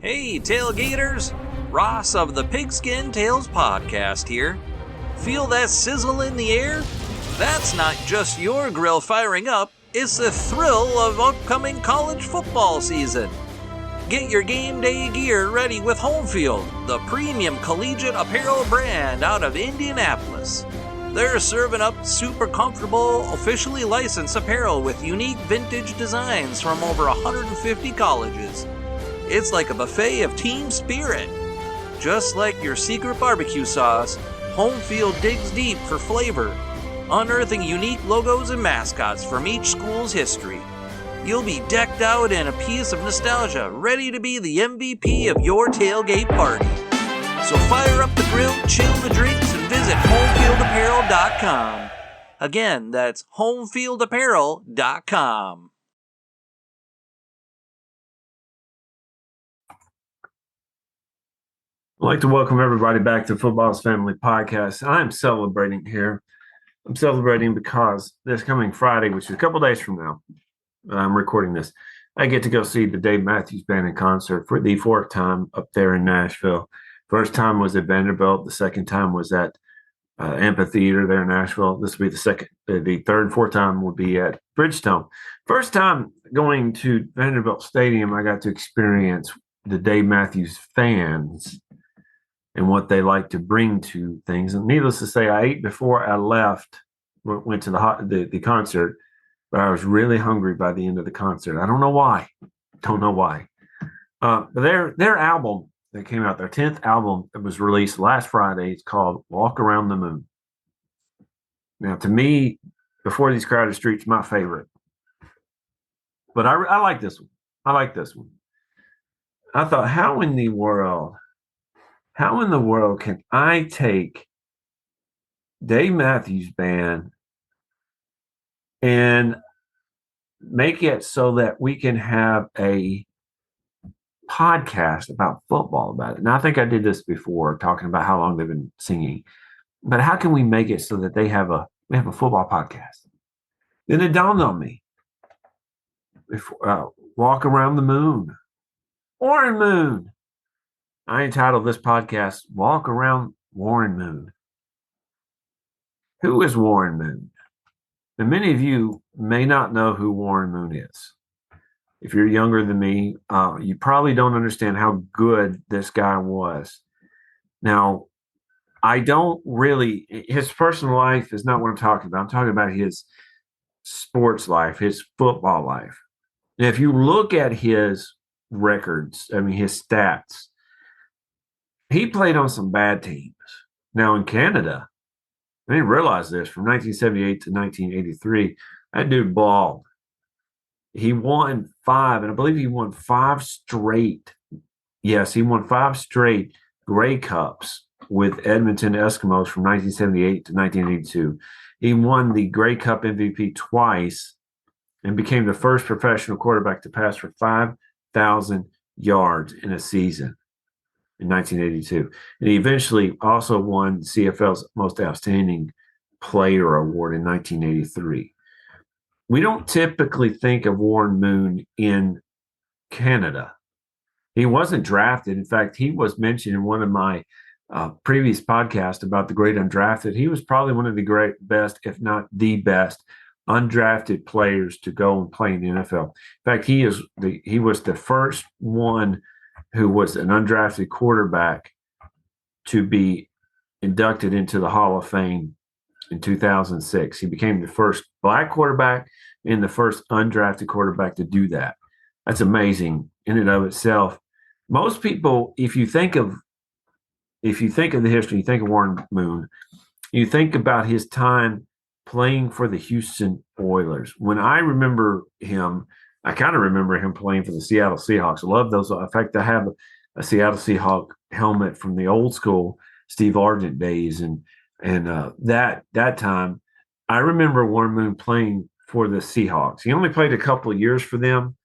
Hey, tailgaters! Ross of the Pigskin Tales podcast here. Feel that sizzle in the air? That's not just your grill firing up, it's the thrill of upcoming college football season. Get your game day gear ready with Home Field, the premium collegiate apparel brand out of Indianapolis. They're serving up super comfortable, officially licensed apparel with unique vintage designs from over 150 colleges. It's like a buffet of team spirit. Just like your secret barbecue sauce, Home Field digs deep for flavor, unearthing unique logos and mascots from each school's history. You'll be decked out in a piece of nostalgia, ready to be the MVP of your tailgate party. So fire up the grill, chill the drinks, and visit homefieldapparel.com. Again, that's homefieldapparel.com. I'd like to welcome everybody back to Football's Family Podcast. I'm celebrating here. I'm celebrating because this coming Friday, which is a couple days from now, I'm recording this, I get to go see the Dave Matthews Band in concert for the fourth time up there in Nashville. First time was at Vanderbilt. The second time was at Amphitheater there in Nashville. This will be the second. The third and fourth time will be at Bridgestone. First time going to Vanderbilt Stadium, I got to experience the Dave Matthews fans and what they like to bring to things. And needless to say, I ate before I left, went to the concert, but I was really hungry by the end of the concert. I don't know why. But their album that came out, their 10th album that was released last Friday, it's called Walk Around the Moon. Now, to me, Before These Crowded Streets, my favorite. But I like this one. I thought, how in the world can I take Dave Matthews Band and make it so that we can have a podcast about football about it? Now, I think I did this before, talking about how long they've been singing. But how can we make it so that we have a football podcast? Then it dawned on me. Walk Around the Moon. Warren Moon. I entitled this podcast, Walk Around Warren Moon. Who is Warren Moon? And many of you may not know who Warren Moon is. If you're younger than me, you probably don't understand how good this guy was. Now, his personal life is not what I'm talking about. I'm talking about his sports life, his football life. And if you look at his records, his stats, he played on some bad teams. Now, in Canada, I didn't realize this, from 1978 to 1983, that dude balled. He won 5, and I believe he won 5 straight. Yes, he won 5 straight Grey Cups with Edmonton Eskimos from 1978 to 1982. He won the Grey Cup MVP twice and became the first professional quarterback to pass for 5,000 yards in a season in 1982. And he eventually also won CFL's Most Outstanding Player Award in 1983. We don't typically think of Warren Moon in Canada. He wasn't drafted. In fact, he was mentioned in one of my previous podcasts about the great undrafted. He was probably one of the best, if not the best, undrafted players to go and play in the NFL. In fact, he was the first one who was an undrafted quarterback to be inducted into the Hall of Fame in 2006. He became the first black quarterback and the first undrafted quarterback to do that. That's amazing in and of itself. Most people, if you think of the history, you think of Warren Moon, you think about his time playing for the Houston Oilers. When I remember him, I kind of remember him playing for the Seattle Seahawks. I love those. In fact, I have a Seattle Seahawk helmet from the old school Steve Argent days, and that time, I remember Warren Moon playing for the Seahawks. He only played a couple of years for them,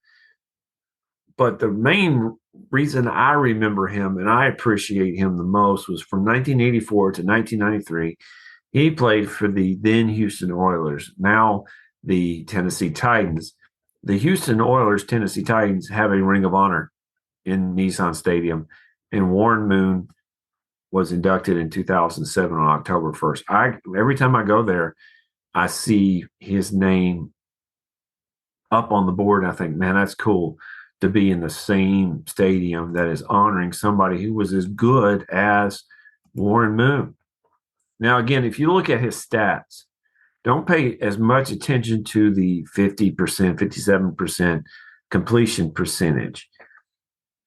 but the main reason I remember him and I appreciate him the most was from 1984 to 1993. He played for the then Houston Oilers, now the Tennessee Titans. The Houston Oilers, Tennessee Titans have a Ring of Honor in Nissan Stadium, and Warren Moon was inducted in 2007 on October 1st. Every time I go there, I see his name up on the board, and I think, man, that's cool to be in the same stadium that is honoring somebody who was as good as Warren Moon. Now, again, if you look at his stats, don't pay as much attention to the 50%, 57% completion percentage.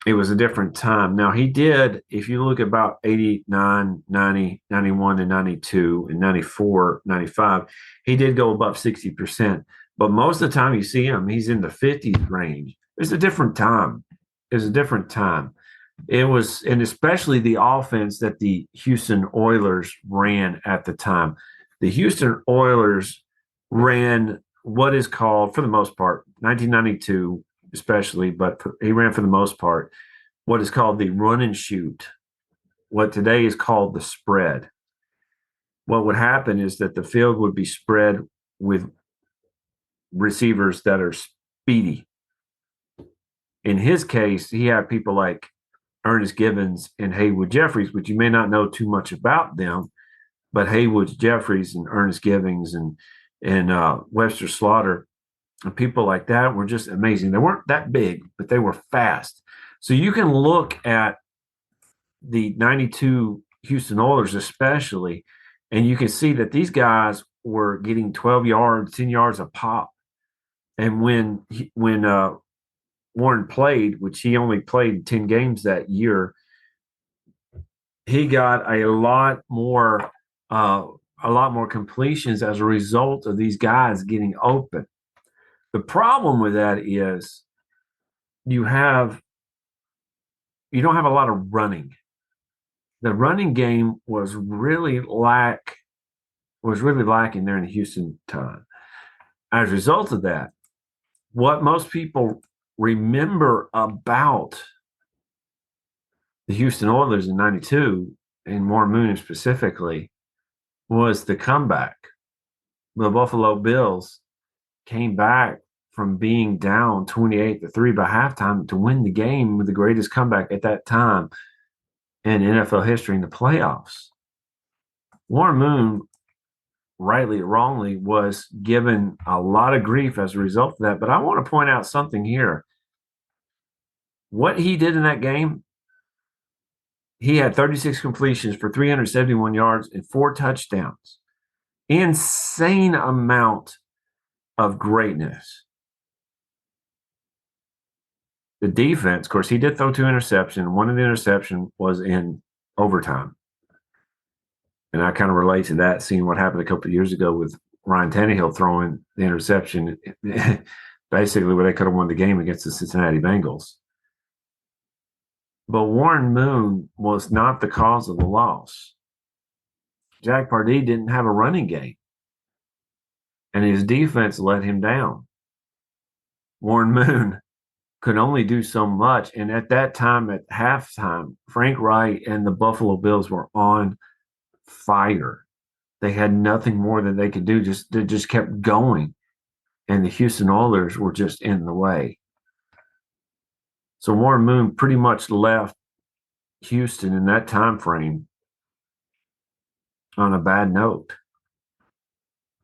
It was a different time. Now, he did, if you look about 89, 90, 91, and 92, and 94, 95, he did go above 60%. But most of the time you see him, he's in the 50s range. It's a different time. It's a different time. It was, and especially the offense that the Houston Oilers ran at the time. The Houston Oilers ran what is called, for the most part, 1992 especially, but he ran for the most part what is called the run and shoot, what today is called the spread. What would happen is that the field would be spread with receivers that are speedy. In his case, he had people like Ernest Gibbons and Haywood Jeffries, which you may not know too much about them, but Haywood Jeffries and Ernest Gibbons and Webster Slaughter and people like that were just amazing. They weren't that big, but they were fast. So you can look at the 92 Houston Oilers especially, and you can see that these guys were getting 12 yards, 10 yards a pop. And when Warren played, which he only played 10 games that year, he got a lot more completions as a result of these guys getting open. The problem with that is you don't have a lot of running. The running game was really lacking there in the Houston time. As a result of that, what most people remember about the Houston Oilers in 92, and Warren Moon specifically, was the comeback. The Buffalo Bills came back from being down 28-3 by halftime to win the game with the greatest comeback at that time in NFL history in the playoffs. Warren Moon, rightly or wrongly, was given a lot of grief as a result of that. But I want to point out something here. What he did in that game, he had 36 completions for 371 yards and 4 touchdowns. Insane amount of greatness. The defense, of course, he did throw 2 interceptions. One of the interceptions was in overtime. And I kind of relate to that, seeing what happened a couple of years ago with Ryan Tannehill throwing the interception, basically where they could have won the game against the Cincinnati Bengals. But Warren Moon was not the cause of the loss. Jack Pardee didn't have a running game, and his defense let him down. Warren Moon could only do so much, and at that time, at halftime, Frank Wright and the Buffalo Bills were on fire. They had nothing more that they could do. They just kept going, and the Houston Oilers were just in the way. So Warren Moon pretty much left Houston in that time frame on a bad note.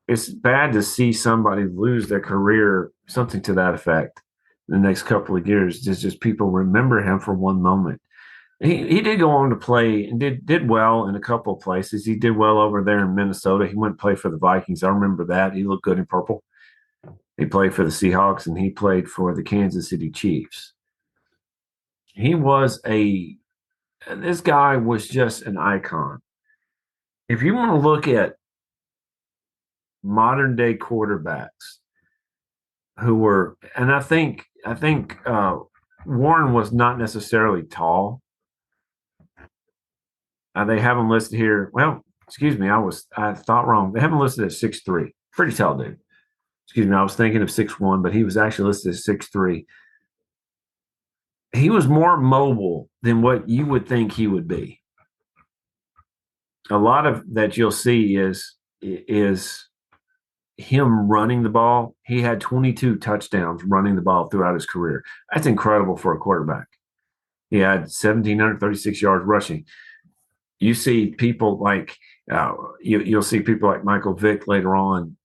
It's bad to see somebody lose their career, something to that effect, in the next couple of years. Just people remember him for one moment. He did go on to play and did well in a couple of places. He did well over there in Minnesota. He went and played for the Vikings. I remember that. He looked good in purple. He played for the Seahawks, and he played for the Kansas City Chiefs. This guy was just an icon. If you want to look at modern day quarterbacks who were, and I think Warren was not necessarily tall. They have him listed here. Well, excuse me, I thought wrong. They have him listed at 6'3". Pretty tall dude. Excuse me, I was thinking of 6'1", but he was actually listed as 6'3". He was more mobile than what you would think he would be. A lot of that you'll see is him running the ball. He had 22 touchdowns running the ball throughout his career. That's incredible for a quarterback. He had 1,736 yards rushing. You see people like you'll see people like Michael Vick later on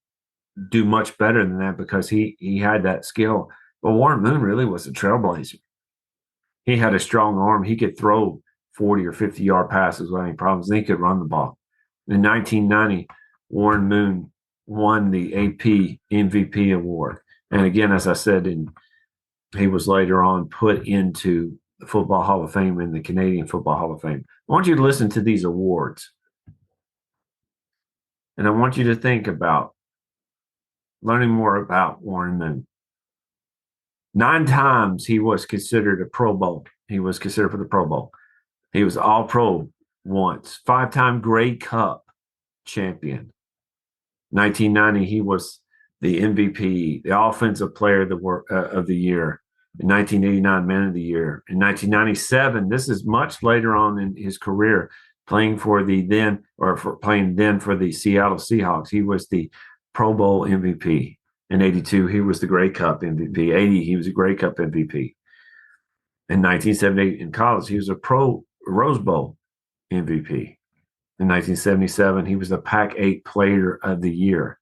do much better than that because he had that skill. But Warren Moon really was a trailblazer. He had a strong arm. He could throw 40 or 50-yard passes without any problems. And he could run the ball. In 1990, Warren Moon won the AP MVP award. And again, as I said, he was later on put into the Football Hall of Fame and the Canadian Football Hall of Fame. I want you to listen to these awards. And I want you to think about learning more about Warren Moon. 9 times he was considered a Pro Bowl. He was considered for the Pro Bowl. He was All Pro once. 5-time Grey Cup champion. 1990, he was the MVP, the Offensive Player of the Year. In 1989, Man of the Year. In 1997, this is much later on in his career, playing for the Seattle Seahawks. He was the Pro Bowl MVP. In 82, he was the Grey Cup MVP. 80, he was a Grey Cup MVP. In 1978, in college, he was a Rose Bowl MVP. In 1977, he was the Pac-8 Player of the Year.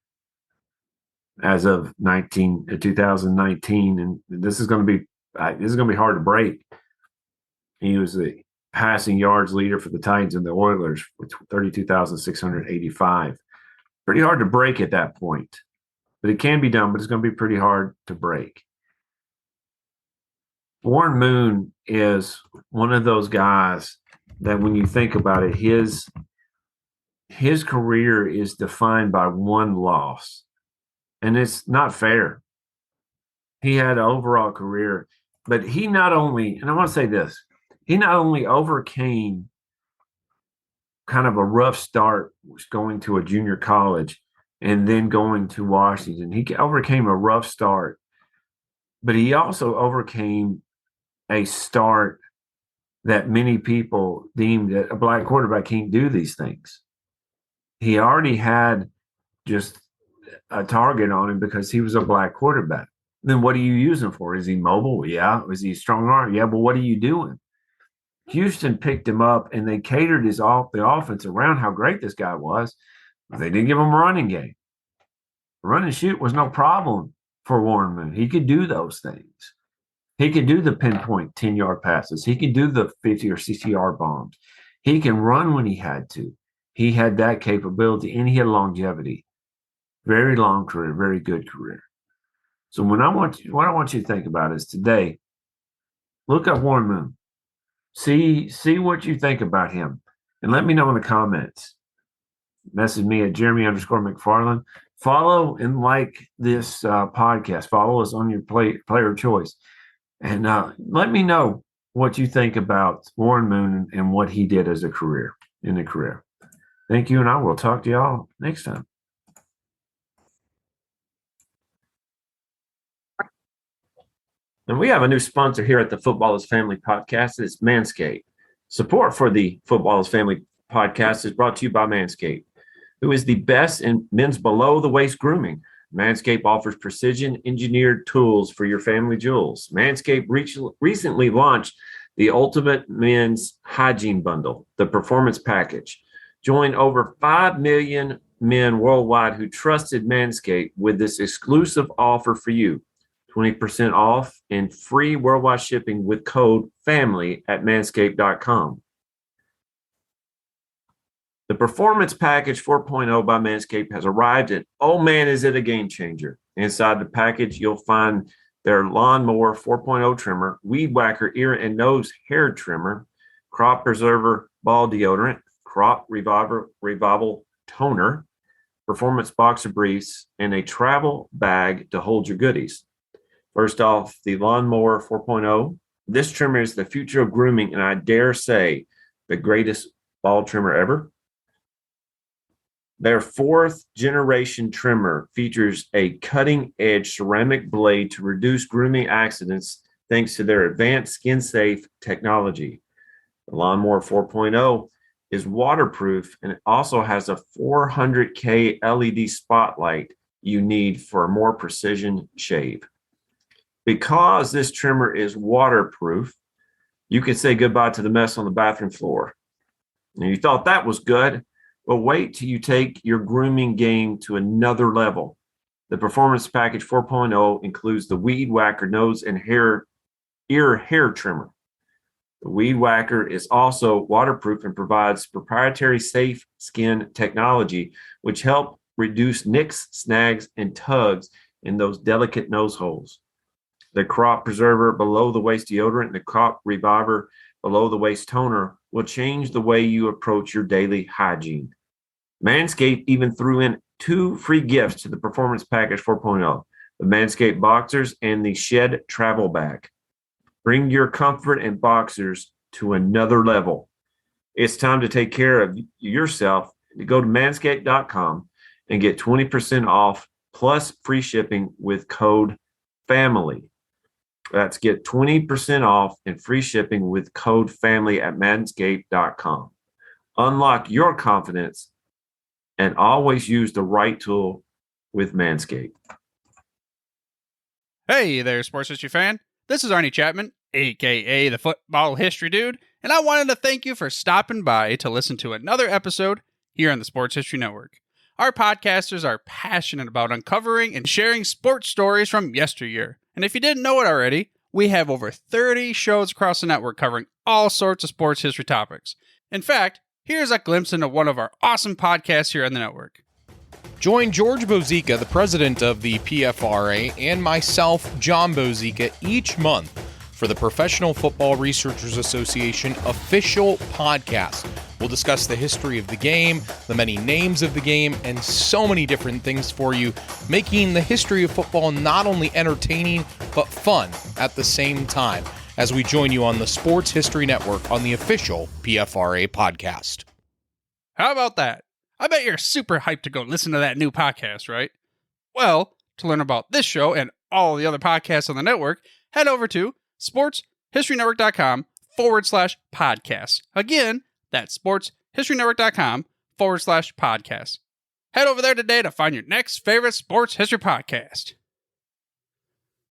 As of 2019, and this is going to be hard to break. He was the passing yards leader for the Titans and the Oilers with 32,685. Pretty hard to break at that point. But it can be done, but it's going to be pretty hard to break. Warren Moon is one of those guys that when you think about it, his career is defined by one loss. And it's not fair. He had an overall career, but he not only, and I want to say this, he not only overcame kind of a rough start going to a junior college and then going to Washington. He overcame a rough start, but he also overcame a start that many people deemed that a black quarterback can't do these things. He already had just a target on him because he was a black quarterback. Then what do you use him for? Is he mobile? Yeah. Is he a strong arm? Yeah. But what are you doing? Houston picked him up and they catered the offense around how great this guy was. They didn't give him a running game. Run and shoot was no problem for Warren Moon. He could do those things. He could do the pinpoint 10-yard passes. He could do the 50 or 60-yard bombs. He can run when he had to. He had that capability and he had longevity. Very long career, very good career. So what I want you to think about is today, look up Warren Moon. See what you think about him. And let me know in the comments. Message me at Jeremy_McFarland. Follow and like this podcast. Follow us on your player of choice. And let me know what you think about Warren Moon and what he did as a career. Thank you, and I will talk to y'all next time. And we have a new sponsor here at the Footballers Family Podcast. It's Manscaped. Support for the Footballers Family Podcast is brought to you by Manscaped, who is the best in men's below-the-waist grooming. Manscaped offers precision-engineered tools for your family jewels. Manscaped recently launched the Ultimate Men's Hygiene Bundle, the Performance Package. Join over 5 million men worldwide who trusted Manscaped with this exclusive offer for you. 20% off and free worldwide shipping with code FAMILY at manscaped.com. The Performance Package 4.0 by Manscaped has arrived, and oh man, is it a game changer. Inside the package, you'll find their Lawnmower 4.0 trimmer, Weed Whacker ear and nose hair trimmer, Crop Preserver ball deodorant, Crop Revival toner, Performance boxer briefs, and a travel bag to hold your goodies. First off, the Lawnmower 4.0. This trimmer is the future of grooming, and I dare say the greatest ball trimmer ever. Their 4th generation trimmer features a cutting-edge ceramic blade to reduce grooming accidents thanks to their advanced skin-safe technology. The Lawnmower 4.0 is waterproof, and it also has a 400K LED spotlight you need for a more precision shave. Because this trimmer is waterproof, You can say goodbye to the mess on the bathroom floor. And you thought that was good. Well, wait till you take your grooming game to another level. The Performance Package 4.0 includes the Weed Whacker nose and ear hair trimmer. The Weed Whacker is also waterproof and provides proprietary safe skin technology, which help reduce nicks, snags, and tugs in those delicate nose holes. The Crop Preserver below the waist deodorant and the Crop Reviver below the waist toner will change the way you approach your daily hygiene. Manscaped even threw in 2 free gifts to the Performance Package 4.0, the Manscaped Boxers and the Shed Travel Bag. Bring your comfort and boxers to another level. It's time to take care of yourself. Go to manscaped.com and get 20% off plus free shipping with code FAMILY. That's get 20% off and free shipping with code FAMILY at manscaped.com. Unlock your confidence and always use the right tool with Manscaped. Hey there, sports history fan. This is Arnie Chapman, a.k.a. the Football History Dude, and I wanted to thank you for stopping by to listen to another episode here on the Sports History Network. Our podcasters are passionate about uncovering and sharing sports stories from yesteryear. And if you didn't know it already, we have over 30 shows across the network covering all sorts of sports history topics. In fact, here's a glimpse into one of our awesome podcasts here on the network. Join George Bozica, the president of the PFRA, and myself, John Bozica, each month for the Professional Football Researchers Association official podcast. We'll discuss the history of the game, the many names of the game, and so many different things for you, making the history of football not only entertaining, but fun at the same time, as we join you on the Sports History Network on the official PFRA podcast. How about that? I bet you're super hyped to go listen to that new podcast, right? Well, to learn about this show and all the other podcasts on the network, head over to sportshistorynetwork.com/podcast. Again, that's sportshistorynetwork.com/podcast. Head over there today to find your next favorite sports history podcast.